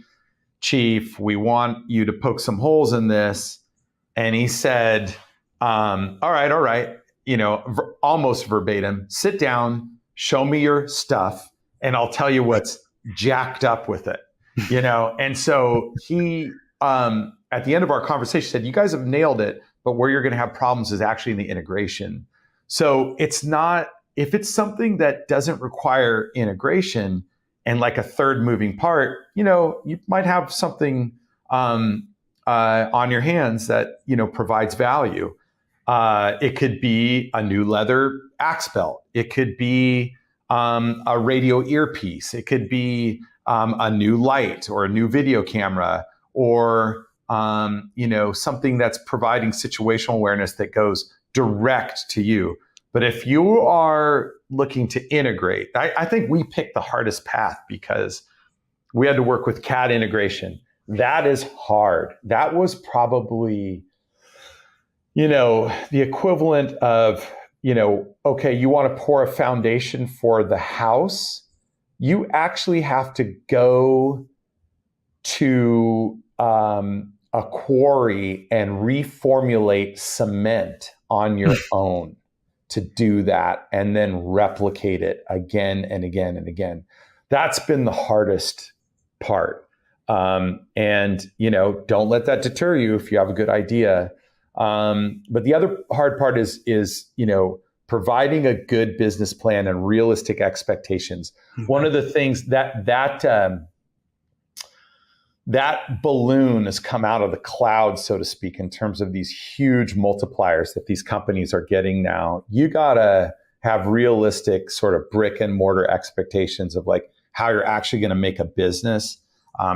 chief, we want you to poke some holes in this." And he said, all right, almost verbatim, "Sit down, show me your stuff, and I'll tell you what's jacked up with it." And so he, at the end of our conversation, said, "You guys have nailed it, but where you're going to have problems is actually in the integration." So it's not, if it's something that doesn't require integration and like a third moving part, you might have something on your hands that, provides value. It could be a new leather axe belt. It could be a radio earpiece. It could be a new light or a new video camera or something that's providing situational awareness that goes direct to you. But if you are looking to integrate, I think we picked the hardest path because we had to work with CAD integration. That is hard. That was probably, the equivalent of, okay, you want to pour a foundation for the house. You actually have to go to a quarry and reformulate cement on your own to do that and then replicate it again and again and again. That's been the hardest part. Don't let that deter you if you have a good idea. But the other hard part is providing a good business plan and realistic expectations. One of the things that that balloon has come out of the cloud, so to speak, in terms of these huge multipliers that these companies are getting now. You got to have realistic sort of brick and mortar expectations of like how you're actually going to make a business,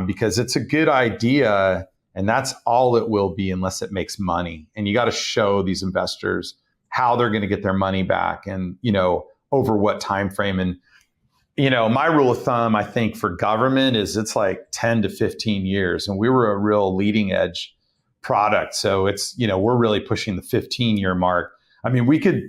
because it's a good idea and that's all it will be unless it makes money. And you got to show these investors how they're going to get their money back and, over what time frame. And my rule of thumb, I think, for government is it's like 10 to 15 years. And we were a real leading edge product. So it's, we're really pushing the 15-year mark. I mean, we could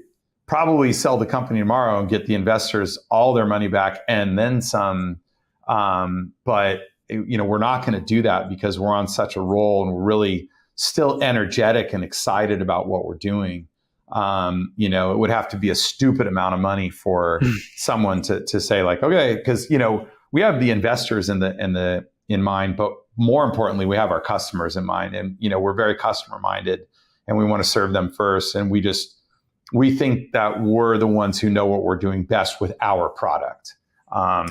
probably sell the company tomorrow and get the investors all their money back and then some. But, we're not going to do that because we're on such a roll and we're really still energetic and excited about what we're doing. It would have to be a stupid amount of money for someone to say like, okay, because, we have the investors in mind, but more importantly, we have our customers in mind, and, we're very customer minded and we want to serve them first. And we think that we're the ones who know what we're doing best with our product.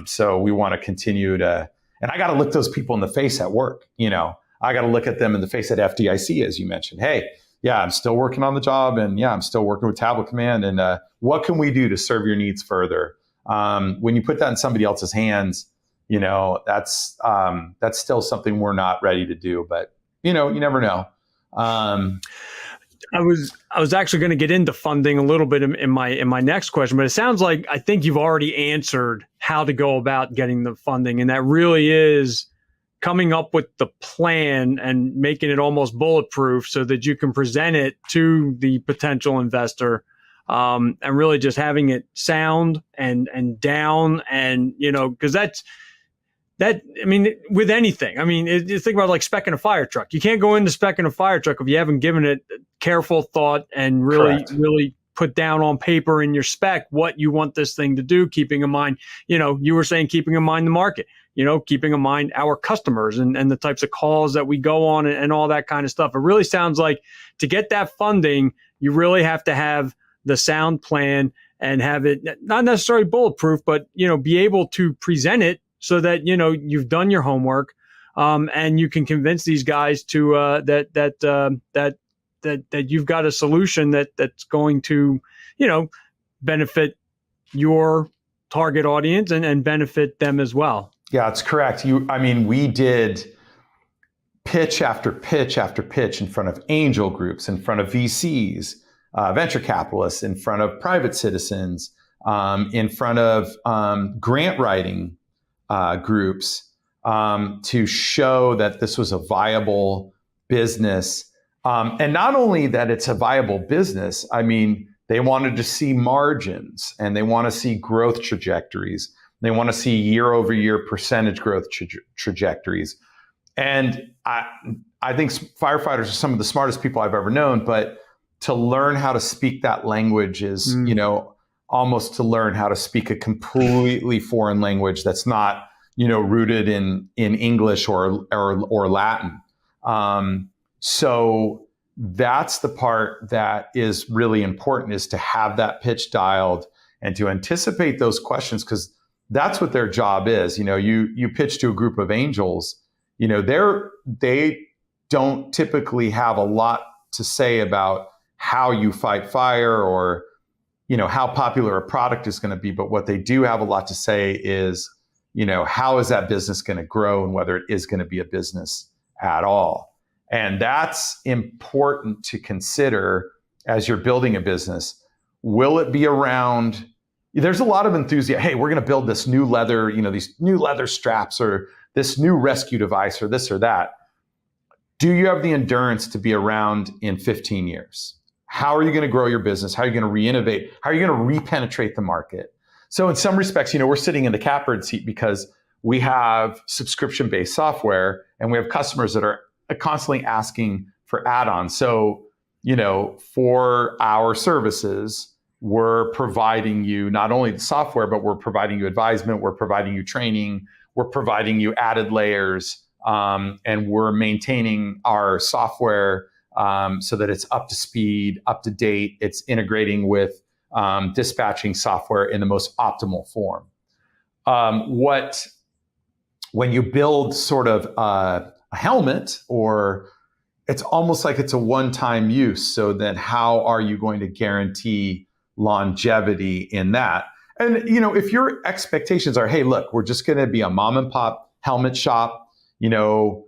So we want to continue to, and I got to look those people in the face at work. I got to look at them in the face at FDIC, as you mentioned. Hey, yeah, I'm still working on the job, and yeah, I'm still working with Tablet Command. And what can we do to serve your needs further? When you put that in somebody else's hands, that's still something we're not ready to do. But you never know. I was actually going to get into funding a little bit in my next question, but it sounds like I think you've already answered how to go about getting the funding, and that really is coming up with the plan and making it almost bulletproof so that you can present it to the potential investor, and really just having it sound and down, and because with anything, you think about like speccing a fire truck. You can't go into speccing a fire truck if you haven't given it careful thought and really put down on paper in your spec what you want this thing to do, keeping in mind, you were saying keeping in mind the market, keeping in mind our customers and the types of calls that we go on and all that kind of stuff. It really sounds like to get that funding, you really have to have the sound plan and have it not necessarily bulletproof, but, be able to present it so that, you've done your homework, and you can convince these guys to that you've got a solution that's going to, benefit your target audience and benefit them as well. Yeah, it's correct. We did pitch after pitch after pitch in front of angel groups, in front of VCs, venture capitalists, in front of private citizens, in front of grant writing groups, to show that this was a viable business. And not only that it's a viable business, they wanted to see margins and they want to see growth trajectories. They want to see year-over-year percentage growth trajectories. And I think firefighters are some of the smartest people I've ever known, but to learn how to speak that language is, almost to learn how to speak a completely foreign language that's not, rooted in English or Latin. So that's the part that is really important, is to have that pitch dialed and to anticipate those questions, because that's what their job is. You pitch to a group of angels, they don't typically have a lot to say about how you fight fire or, how popular a product is going to be. But what they do have a lot to say is, how is that business going to grow and whether it is going to be a business at all. And that's important to consider as you're building a business. Will it be around, there's a lot of enthusiasm. Hey, we're going to build this new leather, these new leather straps or this new rescue device or this or that. Do you have the endurance to be around in 15 years? How are you going to grow your business? How are you going to re-innovate? How are you going to re-penetrate the market? So in some respects, we're sitting in the catbird seat because we have subscription-based software and we have customers that are constantly asking for add-ons. So, for our services, we're providing you not only the software, but we're providing you advisement, we're providing you training, we're providing you added layers, and we're maintaining our software so that it's up to speed, up to date. It's integrating with dispatching software in the most optimal form. When you build sort of a helmet, or it's almost like it's a one-time use. So then how are you going to guarantee longevity in that? And, if your expectations are, hey, look, we're just going to be a mom and pop helmet shop, we're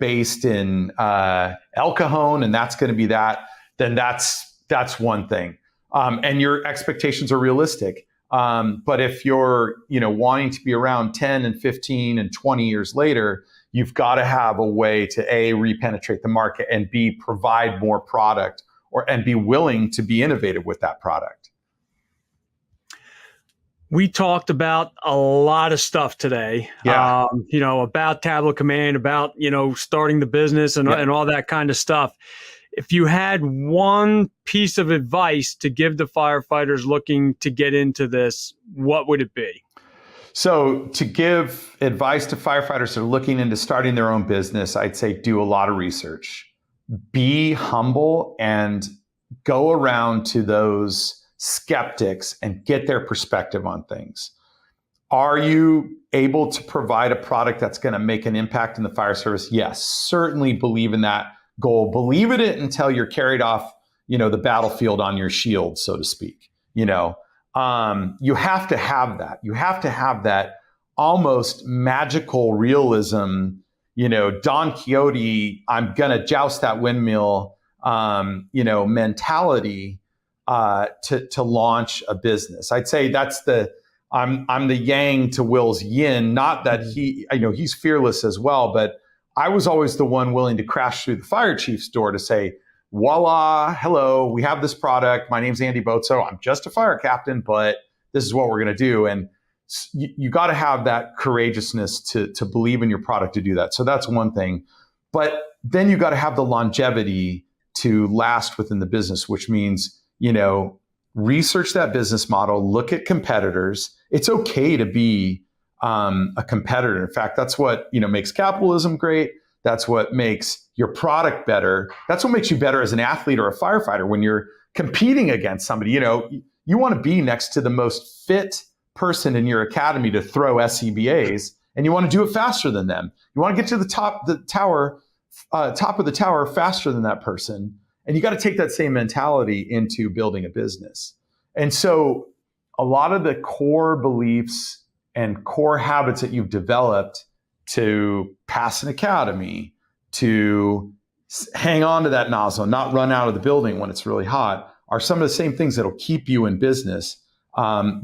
based in El Cajon, and that's going to be that, then that's one thing. And your expectations are realistic. But if you're, wanting to be around 10 and 15 and 20 years later, you've got to have a way to A, repenetrate the market, and B, provide more product, and be willing to be innovative with that product. We talked about a lot of stuff today, about Tableau Command, about, starting the business and all that kind of stuff. If you had one piece of advice to give the firefighters looking to get into this, what would it be? So to give advice to firefighters that are looking into starting their own business, I'd say do a lot of research. Be humble and go around to those skeptics and get their perspective on things. Are you able to provide a product that's going to make an impact in the fire service? Yes, certainly believe in that goal. Believe in it until you're carried off, the battlefield on your shield, so to speak. You have to have that. You have to have that almost magical realism, Don Quixote, I'm going to joust that windmill, mentality to launch a business. I'd say that's I'm the yang to Will's yin. Not that he's fearless as well, but I was always the one willing to crash through the fire chief's door to say, voila, hello, we have this product. My name's Andy Bozzo. I'm just a fire captain, but this is what we're going to do. And you got to have that courageousness to believe in your product to do that. So that's one thing. But then you got to have the longevity to last within the business, which means, research that business model, look at competitors. It's okay to be a competitor. In fact, that's what, makes capitalism great. That's what makes your product better. That's what makes you better as an athlete or a firefighter when you're competing against somebody. You want to be next to the most fit person in your academy to throw SCBAs, and you want to do it faster than them. You want to get to the top of the tower faster than that person. And you got to take that same mentality into building a business. And so a lot of the core beliefs and core habits that you've developed to pass an academy, to hang on to that nozzle, not run out of the building when it's really hot, are some of the same things that'll keep you in business.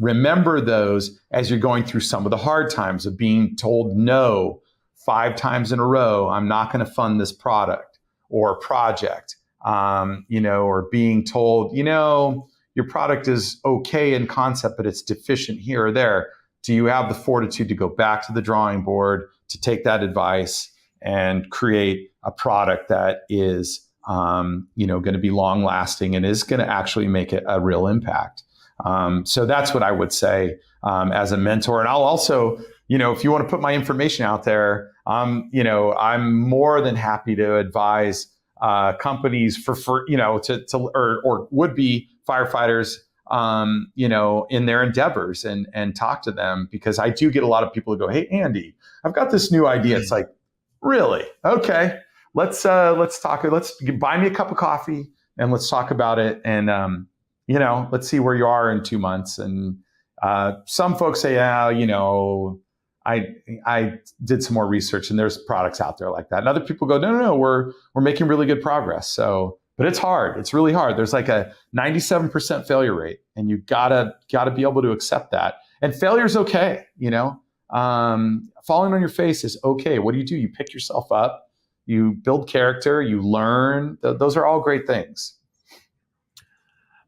Remember those as you're going through some of the hard times of being told no 5 times in a row. I'm not going to fund this product or project, or being told, your product is okay in concept, but it's deficient here or there. Do you have the fortitude to go back to the drawing board, to take that advice and create a product that is, going to be long lasting and is going to actually make a real impact? So that's what I would say as a mentor. And I'll also, if you want to put my information out there, I'm more than happy to advise companies or would be firefighters, in their endeavors and talk to them, because I do get a lot of people who go, "Hey, Andy, I've got this new idea." It's like, really? Okay, let's talk. Let's buy me a cup of coffee and let's talk about it. And let's see where you are in 2 months. And some folks say, I did some more research and there's products out there like that. And other people go, no, we're making really good progress. So, but it's hard. It's really hard. There's like a 97% failure rate, and you gotta be able to accept that. And failure is okay. Falling on your face is okay. What do? You pick yourself up, you build character, you learn. Those are all great things.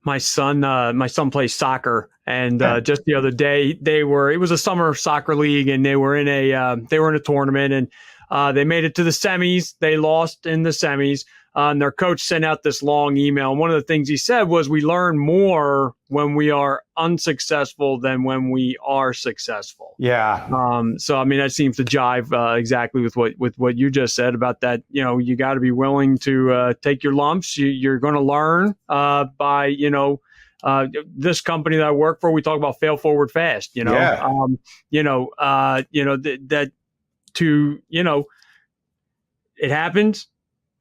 My son plays soccer, and just the other day it was a summer soccer league, and they were in a tournament, and they made it to the semis. They lost in the semis, and their coach sent out this long email. And one of the things he said was, "We learn more when we are unsuccessful than when we are successful." Yeah. So I mean, that seems to jive exactly with what you just said about that. You got to be willing to take your lumps. You're going to learn by this company that I work for. We talk about fail forward fast. That to, it happens,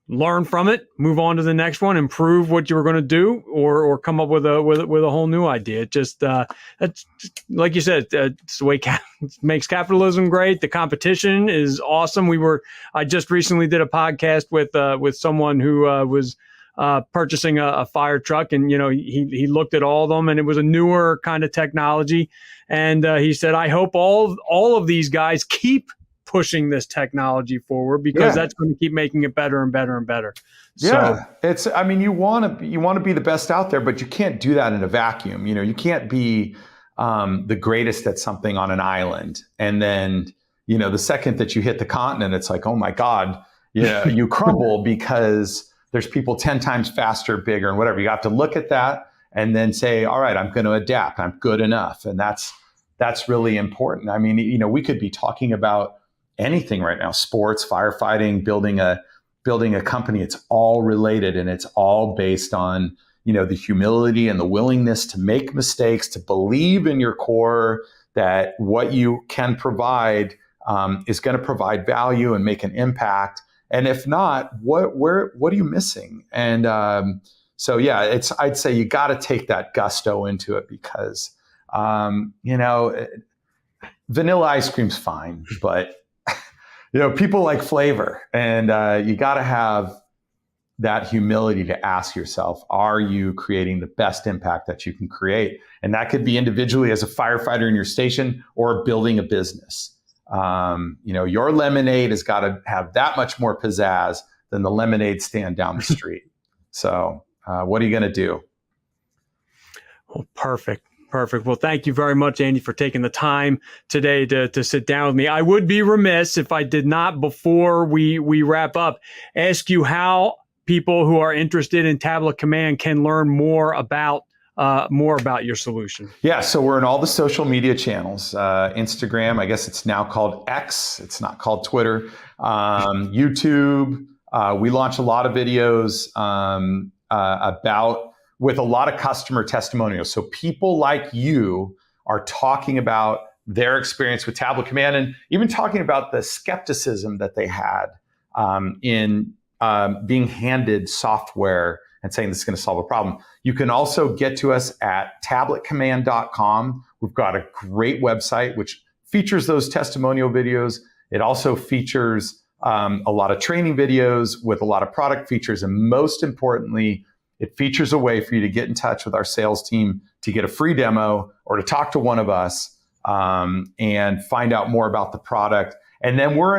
learn from it, move on to the next one, improve what you were going to do, or come up with a whole new idea. It just that's like you said, it's the way it makes capitalism great. The competition is awesome. I just recently did a podcast with someone who was purchasing a fire truck, and he looked at all of them, and it was a newer kind of technology, and he said, I hope all of these guys keep pushing this technology forward, because that's going to keep making it better and better and better. Yeah, you want to be the best out there, but you can't do that in a vacuum. You can't be the greatest at something on an island, and then the second that you hit the continent, it's like, oh my God, you crumble because there's people 10 times faster, bigger, and whatever. You have to look at that and then say, all right, I'm going to adapt. I'm good enough, and that's really important. We could be talking about anything right now: sports, firefighting, building a company. It's all related, and it's all based on the humility and the willingness to make mistakes, to believe in your core that what you can provide is going to provide value and make an impact. And if not, what are you missing? And I'd say you got to take that gusto into it, because vanilla ice cream's fine, but people like flavor, and you got to have that humility to ask yourself, are you creating the best impact that you can create? And that could be individually as a firefighter in your station, or building a business. Your lemonade has got to have that much more pizzazz than the lemonade stand down the street. So what are you going to do? Well, perfect. Well, thank you very much, Andy, for taking the time today to sit down with me. I would be remiss if I did not, before we wrap up, ask you how people who are interested in Tablet Command can learn more about your solution. Yeah, so we're in all the social media channels. Instagram, I guess it's now called X. It's not called Twitter. YouTube. We launch a lot of videos with a lot of customer testimonials. So people like you are talking about their experience with Tablet Command, and even talking about the skepticism that they had in being handed software and saying this is going to solve a problem. You can also get to us at tabletcommand.com. We've got a great website which features those testimonial videos. It also features a lot of training videos with a lot of product features, and most importantly, it features a way for you to get in touch with our sales team to get a free demo, or to talk to one of us and find out more about the product. And then we're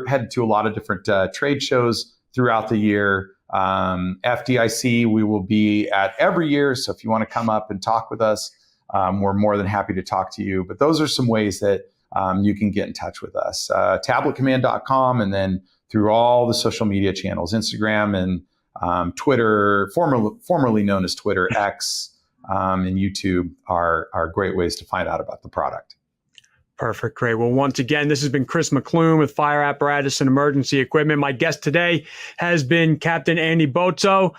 headed to a lot of different trade shows throughout the year. FDIC, we will be at every year. So if you want to come up and talk with us, we're more than happy to talk to you. But those are some ways that you can get in touch with us. Tabletcommand.com, and then through all the social media channels, Instagram and Twitter, formerly known as Twitter, X, and YouTube are great ways to find out about the product. Perfect. Great. Well, once again, this has been Chris McClune with Fire Apparatus and Emergency Equipment. My guest today has been Captain Andy Bozzo.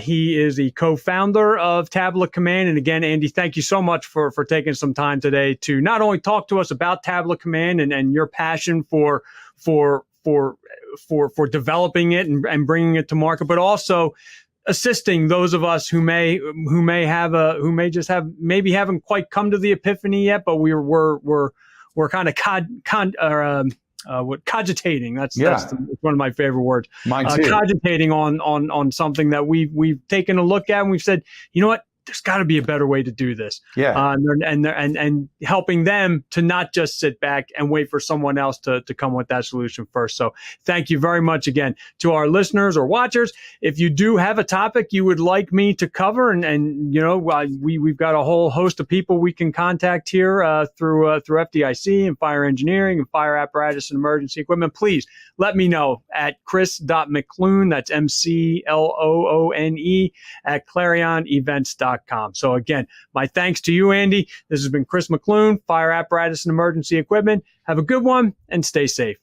He is the co-founder of Tablet Command. And again, Andy, thank you so much for taking some time today to not only talk to us about Tablet Command and your passion for developing it and bringing it to market, but also assisting those of us who maybe haven't quite come to the epiphany yet, but we're kind of cogitating. That's one of my favorite words. Mine too. Cogitating on something that we've taken a look at, and we've said, you know what? There's got to be a better way to do this. Yeah. And helping them to not just sit back and wait for someone else to come with that solution first. So thank you very much again to our listeners or watchers. If you do have a topic you would like me to cover, we've got a whole host of people we can contact here through FDIC and fire engineering and fire apparatus and emergency equipment, please let me know at chris.mcloone, that's MCLOONE, at clarionevents.com. So again, my thanks to you, Andy. This has been Chris McClune, Fire Apparatus and Emergency Equipment. Have a good one and stay safe.